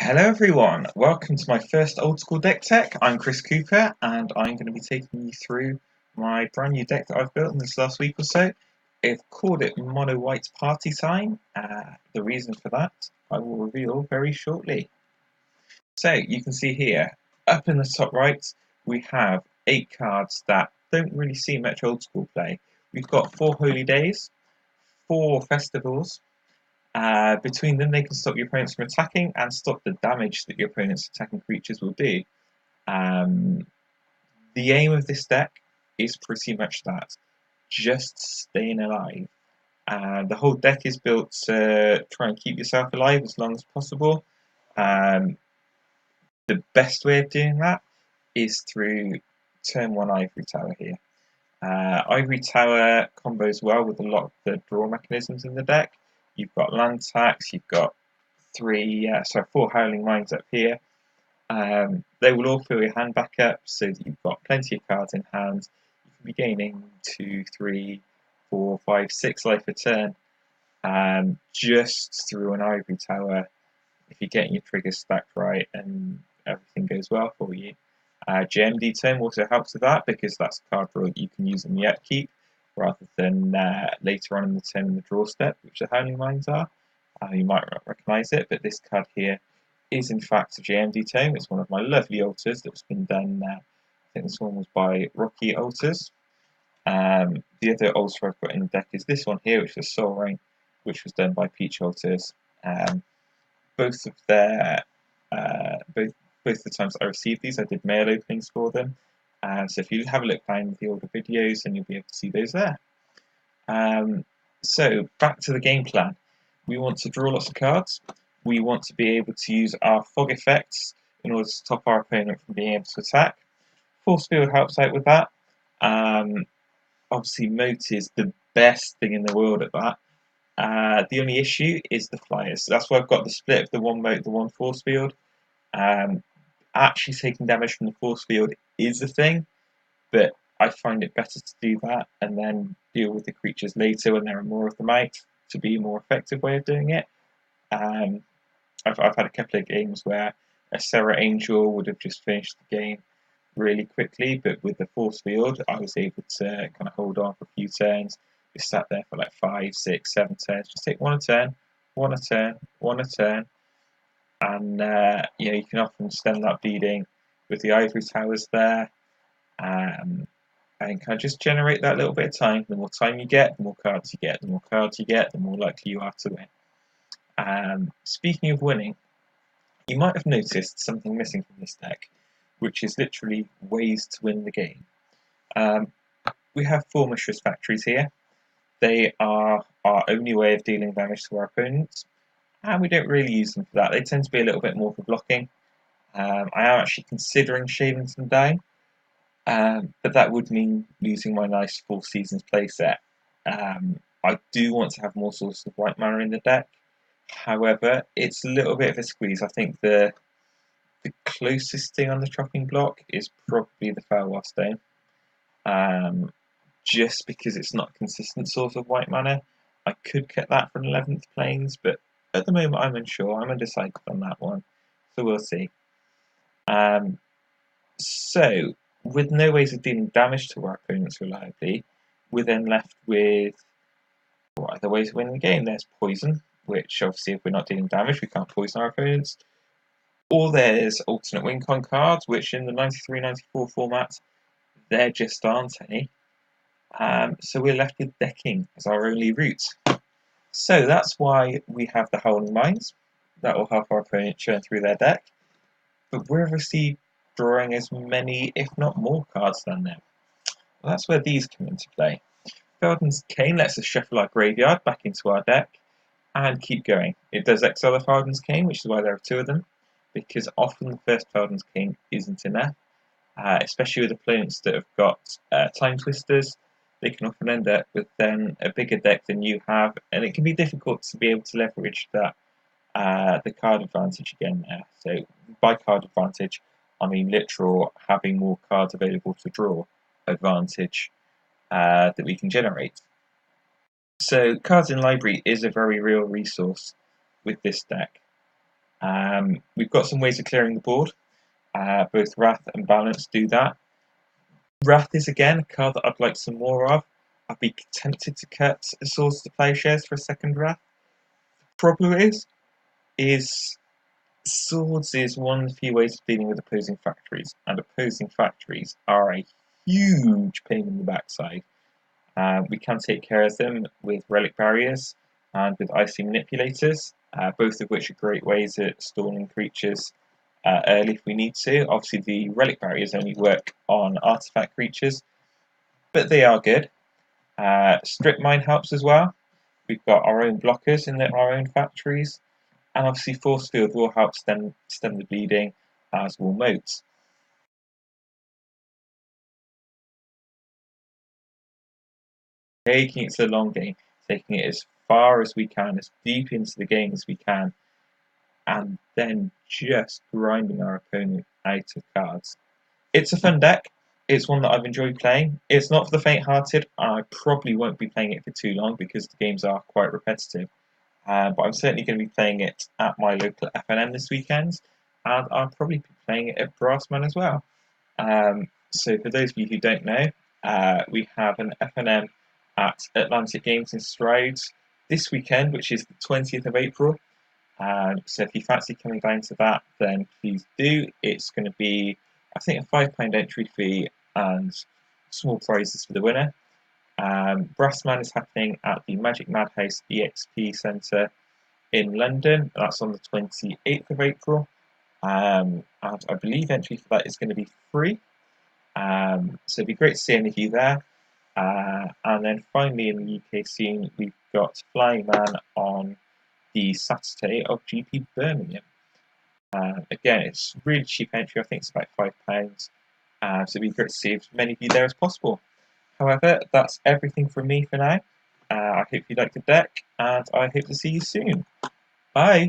Hello everyone, welcome to my first old school deck tech. I'm Chris Cooper and I'm going to be taking you through my brand new deck that I've built in this last week or so. I've called it Mono White Party Time. The reason for that I will reveal very shortly. So you can see here, up in the top right, we have 8 cards that don't really see much old school play. We've got 4 Holy Days, 4 Festivals. Between them, they can stop your opponents from attacking and stop the damage that your opponent's attacking creatures will do. Um, the aim of this deck is pretty much that, just staying alive. The whole deck is built to try and keep yourself alive as long as possible. Um, the best way of doing that is through turn 1 Ivory Tower here. Ivory Tower combos well with a lot of the draw mechanisms in the deck. You've got land tax, you've got 4 Howling Mines up here. They will all fill your hand back up so that you've got plenty of cards in hand. You can be gaining 2, 3, 4, 5, 6 life a turn just through an Ivory Tower if you're getting your triggers stacked right and everything goes well for you. GMD turn also helps with that because that's a card draw that you can use in the upkeep rather than later on in the turn in the draw step, which the Howling Mines are. You might not recognise it, but this card here is in fact a JMD tome. It's one of my lovely altars that's been done. I think this one was by Rocky Altars. The other altar I've got in the deck is this one here, which is Soul Ring, which was done by Peach Altars. Both of their both the times I received these, I did mail openings for them. So if you have a look down the older videos, then you'll be able to see those there. So back to the game plan. We want to draw lots of cards. We want to be able to use our fog effects in order to stop our opponent from being able to attack. Force field helps out with that. Obviously, moat is the best thing in the world at that. The only issue is the flyers. So that's why I've got the split of the one moat, the one force field. Actually taking damage from the force field is a thing, but I find it better to do that and then deal with the creatures later when there are more of them out to be a more effective way of doing it. I've had a couple of games where a Serra Angel would have just finished the game really quickly, but with the force field, I was able to kind of hold on for a few turns. Just sat there for like 5, 6, 7 turns. Just take one a turn, one a turn, one a turn, and you can often stem that bleeding with the ivory towers there. And kind of just generate that little bit of time. The more time you get, the more cards you get. The more cards you get, the more likely you are to win. Speaking of winning, you might have noticed something missing from this deck, which is literally ways to win the game. We have 4 Mishra's Factories here. They are our only way of dealing damage to our opponents, and we don't really use them for that. They tend to be a little bit more for blocking. I am actually considering shaving them down, but that would mean losing my nice Four Seasons playset. I do want to have more sources of white mana in the deck. However, it's a little bit of a squeeze. I think the closest thing on the chopping block is probably the Farewell Stone. Just because it's not a consistent source of white mana. I could get that from 11th Plains, but at the moment I'm unsure. I'm undecided on that one, so we'll see. So, with no ways of dealing damage to our opponents reliably, we're then left with what other ways of winning the game? There's poison, which obviously if we're not dealing damage, we can't poison our opponents. Or there's alternate win con cards, which in the 93-94 format, there just aren't any. So we're left with decking as our only route. So that's why we have the Howling Mines. That will help our opponent churn through their deck. But we're obviously drawing as many, if not more, cards than them. Well, that's where these come into play. Feldon's Cane lets us shuffle our graveyard back into our deck and keep going. It does exile the Feldon's Cane, which is why there are 2 of them, because often the first Feldon's Cane isn't enough, especially with opponents that have got Time Twisters. They can often end up with then a bigger deck than you have, and it can be difficult to be able to leverage that the card advantage again there. So by card advantage, I mean literal having more cards available to draw advantage that we can generate. So cards in library is a very real resource with this deck. We've got some ways of clearing the board. Both Wrath and Balance do that. Wrath is again a card that I'd like some more of. I'd be tempted to cut Swords to Plowshares for a second Wrath. Problem is Swords is one of the few ways of dealing with opposing factories, and opposing factories are a huge pain in the backside. We can take care of them with Relic Barriers and with Icy Manipulators, both of which are great ways at stalling creatures early if we need to. Obviously, the Relic Barriers only work on artifact creatures, but they are good. Strip Mine helps as well. We've got our own blockers in our own factories, and obviously Force Field will help stem the bleeding, as will Moats. Taking it to the long game, taking it as far as we can, as deep into the game as we can, and then just grinding our opponent out of cards. It's a fun deck. It's one that I've enjoyed playing. It's not for the faint-hearted. I probably won't be playing it for too long because the games are quite repetitive. But I'm certainly going to be playing it at my local FNM this weekend, and I'll probably be playing it at Brassman as well. So for those of you who don't know, we have an FNM at Atlantic Games in Stroud this weekend, which is the 20th of April. So if you fancy coming down to that, then please do. It's going to be, I think, a £5 entry fee and small prizes for the winner. Brassman is happening at the Magic Madhouse EXP Centre in London. That's on the 28th of April. And I believe entry for that is going to be free. So it'd be great to see any of you there. And then finally in the UK scene, we've got Flying Man on the Saturday of GP Birmingham. Again, it's really cheap entry. I think it's about £5. So it'd be great to see as many of you there as possible. However, that's everything from me for now. I hope you liked the deck, and I hope to see you soon. Bye!